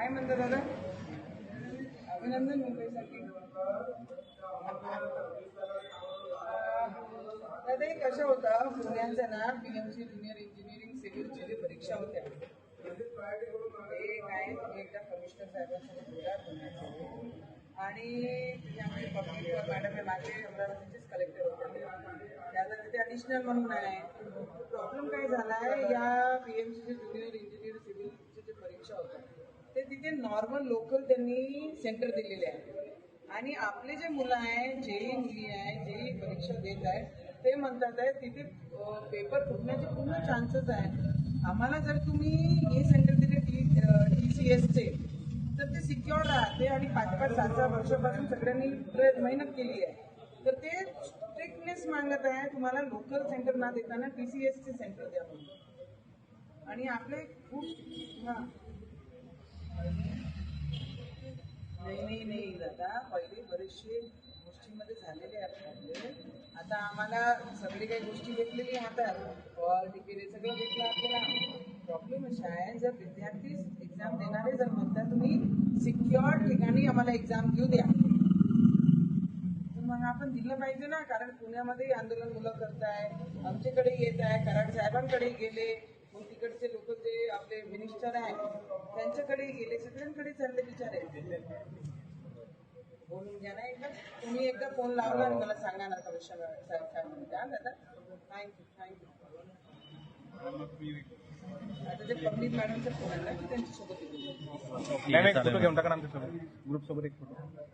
काय म्हणता दादा? अभिनंदन मुंबईसाठी. दादा एक कशा होता पुण्याचा ना पीएमसी ज्युनियर इंजिनिअरिंग सिव्हिलची जी परीक्षा होत्या ते काय एकदा कमिशनर साहेबांसोबत बोलत होते आणि आमचे पब्लिक मॅडम हे माझे अमरावतीचेच कलेक्टर होते त्याला तिथे ॲडिशनल म्हणून आहे. प्रॉब्लेम काय झाला आहे या पीएमसीचे ज्युनियर इंजिनियर सिव्हिलची जी परीक्षा होत्या ते तिथे नॉर्मल लोकल त्यांनी सेंटर दिलेले आहे आणि आपले जे मुलं आहे जेई मुली आहे जेई परीक्षा देत आहे ते म्हणतात आहे तिथे पेपर फुटण्याचे पूर्ण चान्सेस आहे. आम्हाला जर तुम्ही हे सेंटर दिले TCSचे तर ते सिक्युअर राहते आणि 5-6 वर्षापासून सगळ्यांनी मेहनत केली आहे तर ते स्ट्रिक्टनेस मागत आहे तुम्हाला लोकल सेंटर ना देताना TCSचे सेंटर द्या म्हणून. आणि आपले खूप नाही दादा पहिले बरेचसे गोष्टींमध्ये झालेले आहेत आपले. आता आम्हाला सगळी काही गोष्टी भेटलेली हातात ऑल तिकीट सगळं भेटलं आपल्याला. प्रॉब्लेम असा आहे जर विद्यार्थी एक्झाम देणारे जर म्हणतात तुम्ही सिक्युअर ठिकाणी आम्हाला एक्झाम घेऊ द्या तर मग आपण दिलं पाहिजे ना. कारण पुण्यामध्ये आंदोलन मुलं करताय आमच्याकडे येत आहे कराड साहेबांकडे गेले मग तिकडचे लोक जे आपले मिनिस्टर आहे त्यांच्याकडे गेले सगळ्यांकडे चालले बिचारे. बोलून घ्या ना एकदा तुम्ही एकदा फोन लावला आणि मला सांगा ना कमिशनर साहेब काय म्हणते. हा दादा थँक्यू. आता ते पब्लिक मॅडमचा फोन आला की त्यांच्यासोबत फोटो घेऊन टाका आमच्या सोबत ग्रुप सोबत एक फोटो.